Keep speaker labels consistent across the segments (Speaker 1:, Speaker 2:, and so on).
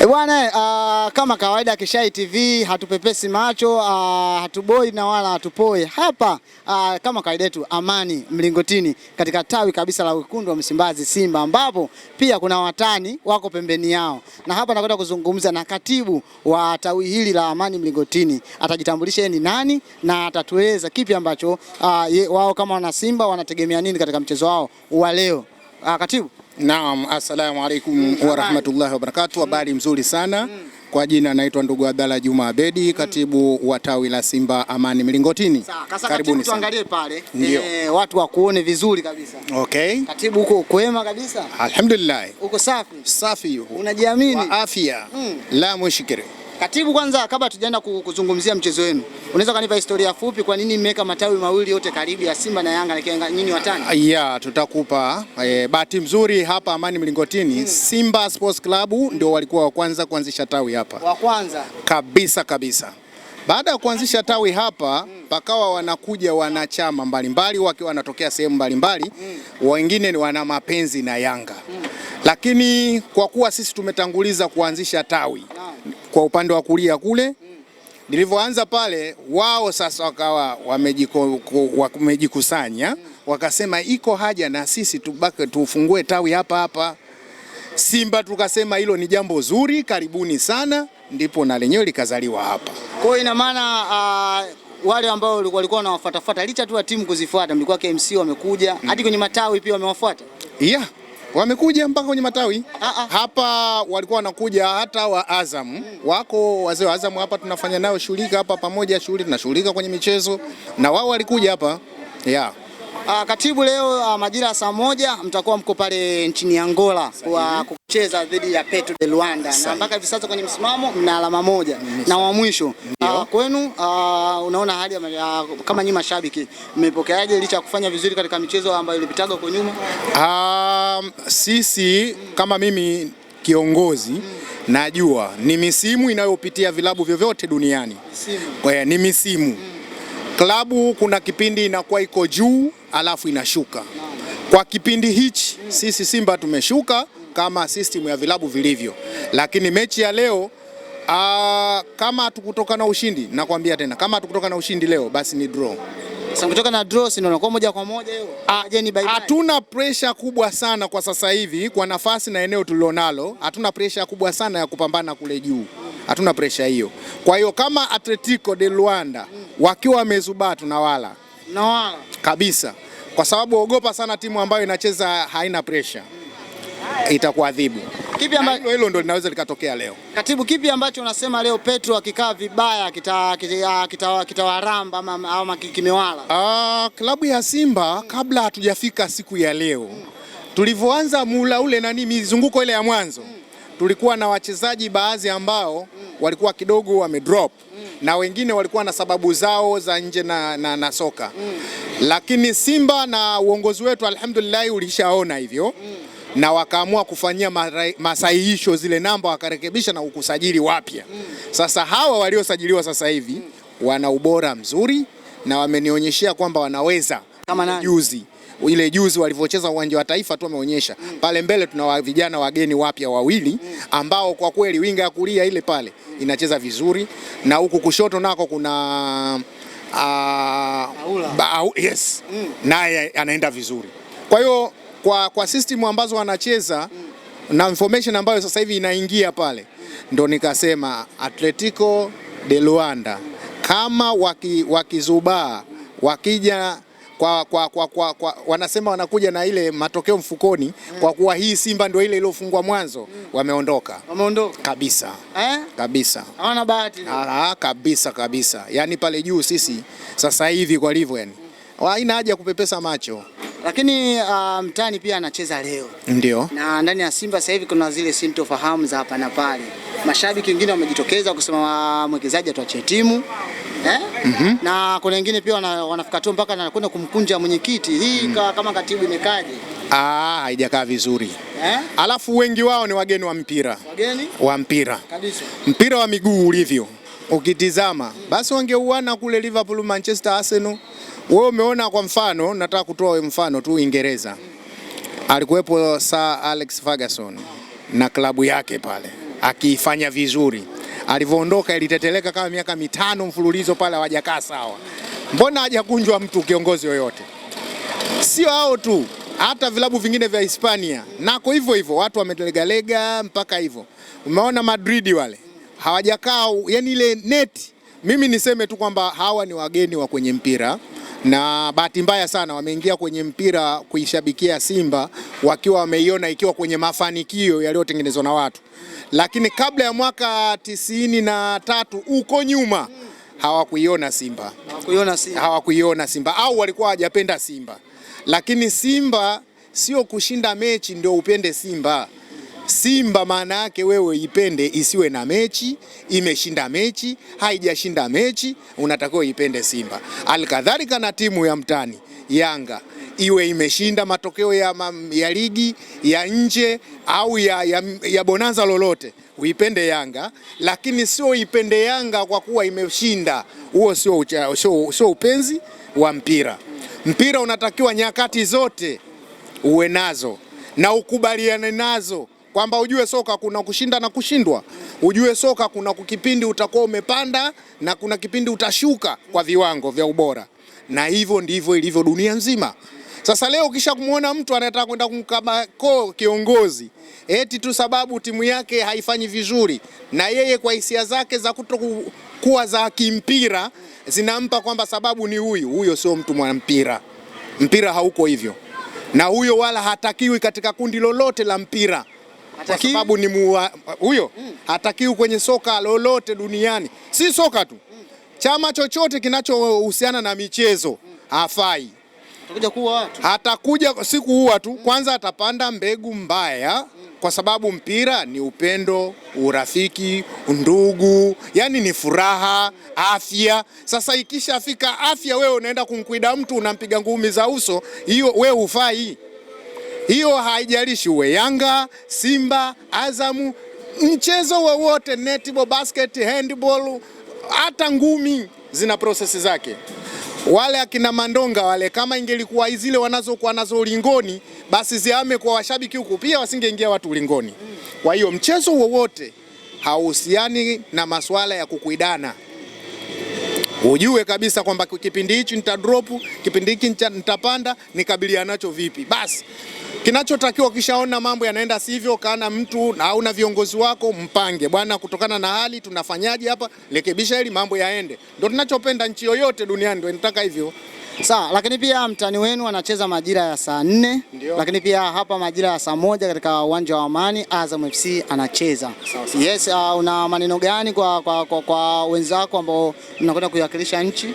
Speaker 1: Bwana, kama kawaida Kishai TV hatupepesi macho, hatuboi na wala hatupoi. Hapa kama kawaida yetu Amani Mlingotini katika tawi kabisa la wekundu wa Msimbazi Simba, ambapo pia kuna watani wako pembeni yao. Na hapa nakwenda kuzungumza na katibu wa tawi hili la Amani Mlingotini. Atajitambulisha yeye ni nani na atatueleza kipi ambacho wao kama wana Simba wanategemea nini katika mchezo wao wa leo. Katibu.
Speaker 2: Naam, assalamu alaikum wa rahmatullahi wa barakatuh. Habari mzuri sana. Kwa jina naitwa ndugu Abdalla Juma Abedi, katibu wa tawi la Simba Amani Mlingotini.
Speaker 1: Karibuni, tuangalie pale. Watu wakuone vizuri kabisa.
Speaker 2: Okay.
Speaker 1: Katibu, uko kwema kabisa?
Speaker 2: Alhamdulillah.
Speaker 1: Uko safi?
Speaker 2: Safi.
Speaker 1: Unajiamini?
Speaker 2: Wa afya. La mushkiri.
Speaker 1: Katibu, kwanza kabla tujaenda kuzungumzia mchezo wenu, unaweza kanipa historia fupi kwa nini mmeweka matawi mawili yote karibu ya Simba na Yanga na nyinyi watani?
Speaker 2: Yeah, tutakupa bahati mzuri hapa Amani Mlingotini. Simba Sports Club ndio walikuwa wa kwanza kuanzisha tawi hapa.
Speaker 1: Wa kwanza?
Speaker 2: Kabisa. Baada ya kuanzisha tawi hapa, pakawa wanakuja wanachama mbalimbali wakiwa wanatokea sehemu mbalimbali, wengine ni wana mapenzi na Yanga. Lakini kwa kuwa sisi tumetanguliza kuanzisha tawi kwa upande wa kulia kule, nilivyoanza pale, wao sasa wakawa wamejikusanya, wakasema iko haja na sisi tubaki tufungue tawi hapa. Simba tukasema hilo ni jambo zuri, karibuni sana, ndipo na lenyewe likazaliwa hapa.
Speaker 1: Kwa hiyo ina maana wale ambao walikuwa wanawafuata licha tu ya timu kuzifuata, mlikuwa KMC wamekuja hadi kwenye matawi pia wamewafuata?
Speaker 2: Yeah. Wamekuja mpaka kwenye matawi. Hapa walikuwa wanakuja hata wa Azam. Wako wazee wa Azam hapa, tunafanya nao shughuli hapa pamoja, tunashughulika kwenye michezo na wao walikuja hapa. Yeah.
Speaker 1: Katibu, leo majira ya saa 1 mtakuwa mko pale nchini Angola kwa kucheza dhidi ya Petro de Luanda, na mpaka hivi sasa kwenye msimamo mna alama moja na wa mwisho. Kwenu unaona hali kama nyinyi mashabiki mmepokeaje licha ya kufanya vizuri katika michezo ambayo ilipitaga huko nyuma?
Speaker 2: Sisi kama mimi kiongozi najua ni misimu inayopitia vilabu vyovyote duniani. Kwa ni misimu. Klabu kuna kipindi inakuwa iko juu alafu inashuka. Kwa kipindi hichi sisi Simba tumeshuka kama system ya vilabu vilivyo. Lakini mechi ya leo kama hatukutoka na ushindi, nakwambia tena, kama hatukutoka na ushindi leo basi ni draw.
Speaker 1: Sasa kutoka na draw si ndio kwa moja kwa moja hiyo? Je, ni bye bye?
Speaker 2: Hatuna pressure kubwa sana kwa sasa hivi kwa nafasi na eneo tulilonalo. Hatuna pressure kubwa sana ya kupambana kule juu. Hatuna pressure hiyo. Kwa hiyo kama Atletico de Luanda wakiwa wamezubaa tunawala.
Speaker 1: Nawala
Speaker 2: kabisa. Kwa sababu ogopa sana timu ambayo inacheza haina pressure. Itakuadhibu. Kipi ambacho hilo ndio linaweza likatokea leo?
Speaker 1: Katibu, kipi ambacho unasema leo Petro akikaa vibaya kitawaramba ama kimewala?
Speaker 2: Klabu ya Simba kabla hatujafika siku ya leo, tulivyoanza mula ule mizunguko ile ya mwanzo, tulikuwa na wachezaji baadhi ambao walikuwa kidogo wamedrop na wengine walikuwa na sababu zao za nje na soka. Lakini Simba na uongozi wetu alhamdulillah ulishaona hivyo na wakaamua kufanyia masahihisho zile namba, wakarekebisha na ukusajili wapya. Sasa hawa waliosajiliwa sasa hivi wana ubora mzuri na wamenionyeshia kwamba wanaweza.
Speaker 1: Kama nani?
Speaker 2: Juzi walivyocheza uwanja wa Taifa tu wameonyesha. Pale mbele tuna vijana wageni wapya wawili ambao kwa kweli winga ya kulia ile pale inacheza vizuri, na huku kushoto nako kuna yes. Naye anaenda vizuri. Kwa hiyo kwa system ambazo wanacheza na information ambayo sasa hivi inaingia pale, ndo nikasema Atletico de Luanda kama wakizubaa wakija wanasema wanakuja na ile matokeo mfukoni, kwa kuwa hii Simba ndio ile iliyofungwa mwanzo, wameondoka kabisa. Kabisa
Speaker 1: hawana bahati.
Speaker 2: Kabisa. Yani pale juu sisi sasa hivi kwa hivyo yani haina haja kupepesa macho.
Speaker 1: Lakini mtani pia anacheza leo.
Speaker 2: Ndio.
Speaker 1: Na ndani ya Simba sasa hivi kuna zile sintofahamu za hapa na pale. Mashabiki wengine wamejitokeza kusema mwekezaji atuachie timu. Na kuna wengine pia wanafika tu mpaka anakwenda kumkunja mwenyekiti. Hii kama katibu imekaje?
Speaker 2: Haijakaa vizuri. Alafu wengi wao ni wageni wa mpira.
Speaker 1: Wageni
Speaker 2: wa mpira.
Speaker 1: Kabisa.
Speaker 2: Mpira wa miguu ulivyo. Ukitizama basi wangeuana kule Liverpool, Manchester, Arsenal. Wewe umeona kwa mfano, nataka kutoa mfano tu Uingereza. Alikuwepo Sir Alex Ferguson. na klabu yake pale akifanya vizuri. Alivyoondoka iliteteleka kama miaka 5 mfululizo pale, hawajakaa sawa. Mbona hajakunjwa mtu kiongozi yoyote? Sio hao tu, hata vilabu vingine vya Hispania nako hivyo hivyo, watu wamelegalega mpaka hivyo. Umeona Madrid wale hawajakaa, yani ile neti. Mimi niseme tu kwamba hawa ni wageni wa kwenye mpira, na bahati mbaya sana wameingia kwenye mpira kuishabikia Simba wakiwa wameiona ikiwa kwenye mafanikio yaliyotengenezwa na watu, lakini kabla ya mwaka 93 uko nyuma hawakuiona Simba au walikuwa hawajapenda Simba. Lakini Simba sio kushinda mechi ndio upende Simba. Simba maana yake wewe ipende isiwe na mechi, imeshinda mechi, haijashinda mechi, unatakiwa ipende Simba. Alikadhalika na timu ya mtani Yanga, iwe imeshinda matokeo ya ligi ya nje au ya bonanza lolote, uipende Yanga, lakini sio ipende Yanga kwa kuwa imeshinda. Huo sio upenzi wa mpira. Mpira unatakiwa nyakati zote uwe nazo na ukubaliane nazo, kwamba ujue soka kuna kushinda na kushindwa. Ujue soka kuna kipindi utakuwa umepanda na kuna kipindi utashuka kwa viwango vya ubora, na hivyo ndivyo ilivyo dunia nzima. Sasa leo kisha kumuona mtu anataka kwenda kumkabako kiongozi eti tu sababu timu yake haifanyi vizuri, na yeye kwa hisia zake za kutokuwa za kimpira zinampa kwamba sababu ni huyo sio mtu mwa mpira. Mpira hauko hivyo, na huyo wala hatakiwi katika kundi lolote la mpira. Kwa sababu ni huyo hatakiwi kwenye soka lolote duniani. Si soka tu, chama chochote kinachohusiana na michezo hafai. Hatakuja si kuua tu, kwanza atapanda mbegu mbaya, kwa sababu mpira ni upendo, urafiki, undugu, yani ni furaha, afya. Sasa ikishafika afya, wewe unaenda kumkwida mtu unampiga ngumi za uso, hiyo wewe hufai. Hiyo haijalishi uwe Yanga, Simba, Azamu, mchezo wowote, netball, basket, handball, hata ngumi zina prosesi zake. Wale akina Mandonga wale, kama ingelikuwa zile wanazokuwa nazo ulingoni, basi ziame kwa washabiki huku pia wasingeingia watu ulingoni. Kwa hiyo mchezo wowote hauhusiani na masuala ya kukuidana. Ujue kabisa kwamba kipindi hichi nitadrop, kipindi hiki nitapanda, nikabiliana nacho vipi. Basi kinachotakiwa kishaona mambo yanaenda sivyo, kana mtu au na viongozi wako mpange, bwana, kutokana na hali tunafanyaje hapa, rekebisha ili mambo yaende. Ndio tunachopenda nchi yoyote duniani, ndio inataka hivyo.
Speaker 1: Sawa, lakini pia mtani wenu anacheza majira ya saa 4, lakini pia hapa majira ya saa 1 katika uwanja wa Amani Azam FC anacheza. Yes, una maneno gani kwa wenzako ambao mnakwenda kuiwakilisha nchi?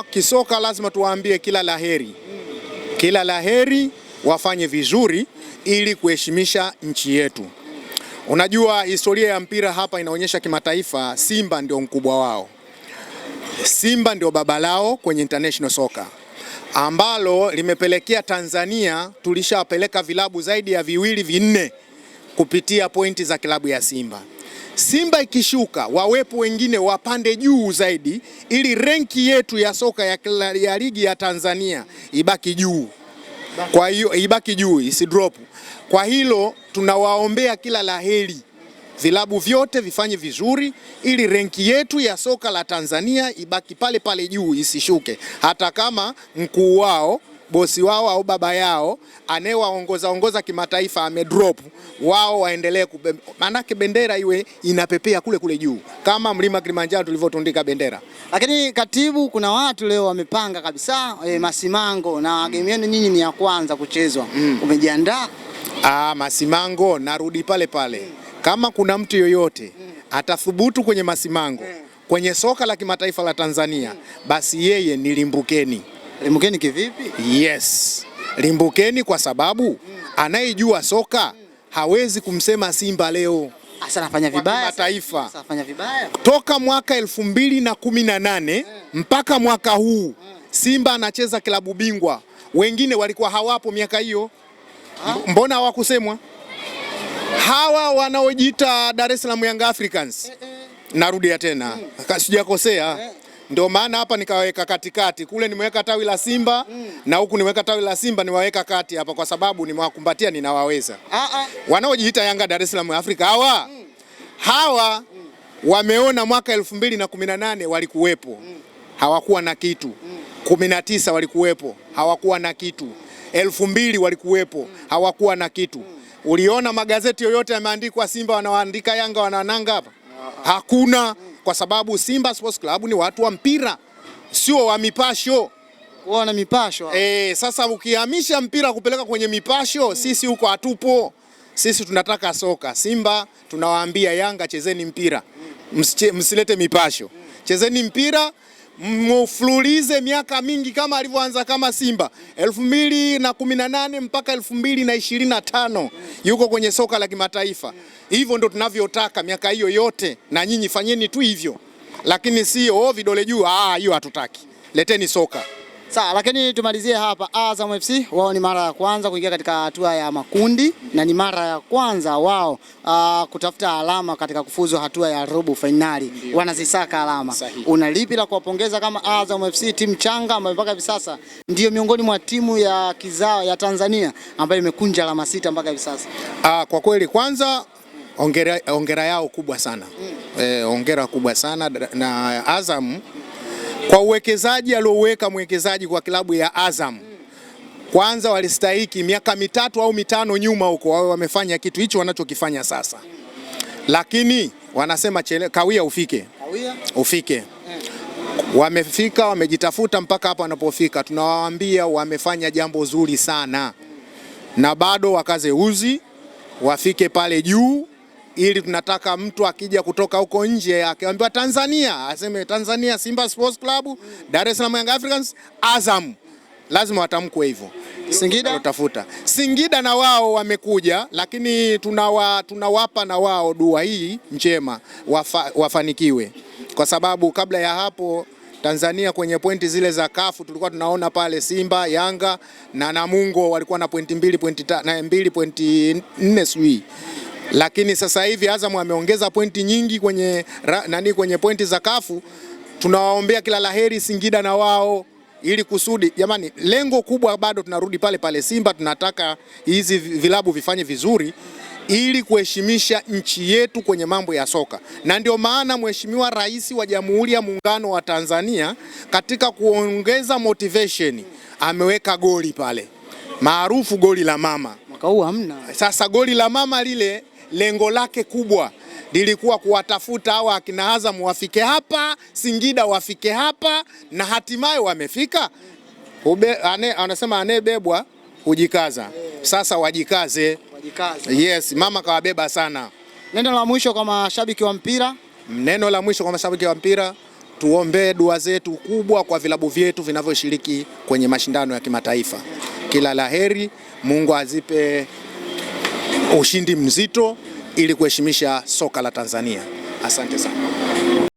Speaker 2: Kisoka lazima tuwaambie kila laheri. Kila laheri, wafanye vizuri ili kuheshimisha nchi yetu. Unajua historia ya mpira hapa inaonyesha kimataifa, Simba ndio mkubwa wao. Simba ndio baba lao kwenye international soccer, ambalo limepelekea Tanzania tulishapeleka vilabu zaidi ya 2-4 kupitia pointi za kilabu ya Simba. Simba ikishuka, wawepo wengine wapande juu zaidi, ili renki yetu ya soka ya ligi ya Tanzania ibaki juu. Kwa hiyo ibaki juu, isidrop. Kwa hilo tunawaombea kila laheri vilabu vyote vifanye vizuri, ili renki yetu ya soka la Tanzania ibaki pale pale juu, isishuke. Hata kama mkuu wao, bosi wao au baba yao anayewaongoza kimataifa amedrop, wao waendelee, manake bendera iwe inapepea kule kule juu kama mlima Kilimanjaro tulivyotundika bendera.
Speaker 1: Lakini katibu, kuna watu leo wamepanga kabisa masimango, na game yenu nyinyi ni ya kwanza kuchezwa. Umejiandaa?
Speaker 2: Masimango, narudi pale pale. Kama kuna mtu yoyote atathubutu kwenye masimango kwenye soka la kimataifa la Tanzania, basi yeye ni limbukeni.
Speaker 1: Limbukeni kivipi?
Speaker 2: Yes, limbukeni kwa sababu anayejua soka hawezi kumsema Simba leo.
Speaker 1: Asa anafanya vibaya
Speaker 2: kimataifa.
Speaker 1: Asa anafanya vibaya.
Speaker 2: Toka mwaka 2018 mpaka mwaka huu Simba anacheza klabu bingwa. Wengine walikuwa hawapo miaka hiyo. Mbona hawakusemwa? Hawa wanaojiita Dar es Salaam Young Africans, narudia tena, sijakosea, Ndio maana hapa nikaweka katikati. Kule nimeweka tawi la Simba na huku nimeweka tawi la Simba, niwaweka kati hapa kwa sababu nimewakumbatia, ninawaweza. Wanaojiita Yanga Dar es Salaam Afrika hawa wameona mwaka 2018 walikuwepo, hawakuwa na kitu. 19 walikuwepo, hawakuwa na kitu. 2000 walikuwepo, hawakuwa na kitu. Uliona magazeti yoyote yameandikwa Simba wanaandika Yanga wanananga hapa? Hakuna, kwa sababu Simba Sports Club ni watu wa mpira, sio wa mipasho.
Speaker 1: Wana mipasho.
Speaker 2: Sasa ukihamisha mpira kupeleka kwenye mipasho, sisi huko hatupo. Sisi tunataka soka. Simba tunawaambia Yanga, chezeni mpira, msilete mipasho. Chezeni mpira, mfululize miaka mingi kama alivyoanza kama Simba 2018 mpaka 2025 yuko kwenye soka la kimataifa. Hivyo ndo tunavyotaka miaka hiyo yote, na nyinyi fanyeni tu hivyo, lakini sio vidole juu. Hiyo hatutaki, leteni soka.
Speaker 1: Sawa, lakini tumalizie hapa. Azam FC wao ni mara ya kwanza kuingia katika hatua ya makundi na ni mara ya kwanza wao kutafuta alama katika kufuzu hatua ya robo finali. Wanazisaka alama.
Speaker 2: Sahihi.
Speaker 1: Una lipi la kuwapongeza kama Azam FC, timu changa ambayo mpaka hivi sasa ndio miongoni mwa timu ya kizao ya Tanzania ambayo imekunja alama 6 mpaka hivi sasa?
Speaker 2: Kwa kweli kwanza ongera yao kubwa sana. Ongera kubwa sana na Azam kwa uwekezaji alioweka mwekezaji kwa klabu ya Azam. Kwanza walistahiki miaka 3 au 5 nyuma huko wao wamefanya kitu hicho wanachokifanya sasa. Lakini wanasema kawia ufike. Wamefika, wamejitafuta mpaka hapa wanapofika. Tunawaambia wamefanya jambo zuri sana, na bado wakaze uzi, wafike pale juu, ili tunataka mtu akija kutoka huko nje akiambiwa Tanzania aseme Tanzania Simba Sports Club, Dar es Salaam Young Africans, Azam, lazima watamkwe hivyo. Singida na wao wamekuja, lakini tunawapa na wao dua hii njema, wafanikiwe, kwa sababu kabla ya hapo Tanzania kwenye pointi zile za kafu tulikuwa tunaona pale Simba, Yanga na Namungo walikuwa na pointi 2.4 sui. Lakini sasa hivi Azam ameongeza pointi nyingi kwenye kwenye pointi za kafu. Tunawaombea kila laheri Singida na wao, ili kusudi jamani, lengo kubwa bado tunarudi pale pale Simba. Tunataka hizi vilabu vifanye vizuri ili kuheshimisha nchi yetu kwenye mambo ya soka, na ndio maana Mheshimiwa Rais wa Jamhuri ya Muungano wa Tanzania katika kuongeza motivation ameweka goli pale maarufu goli la mama.
Speaker 1: Mwaka huu hamna.
Speaker 2: Sasa goli la mama lile lengo lake kubwa lilikuwa kuwatafuta hawa akina Azam wafike hapa, Singida wafike hapa, na hatimaye wamefika. Anasema anebebwa hujikaza. Sasa wajikaze. Yes, mama kawabeba sana.
Speaker 1: Neno la mwisho kwa mashabiki wa mpira?
Speaker 2: Neno la mwisho kwa mashabiki wa mpira, tuombe dua zetu kubwa kwa vilabu vyetu vinavyoshiriki kwenye mashindano ya kimataifa. Kila laheri, Mungu azipe ushindi mzito ili kuheshimisha soka la Tanzania. Asante sana.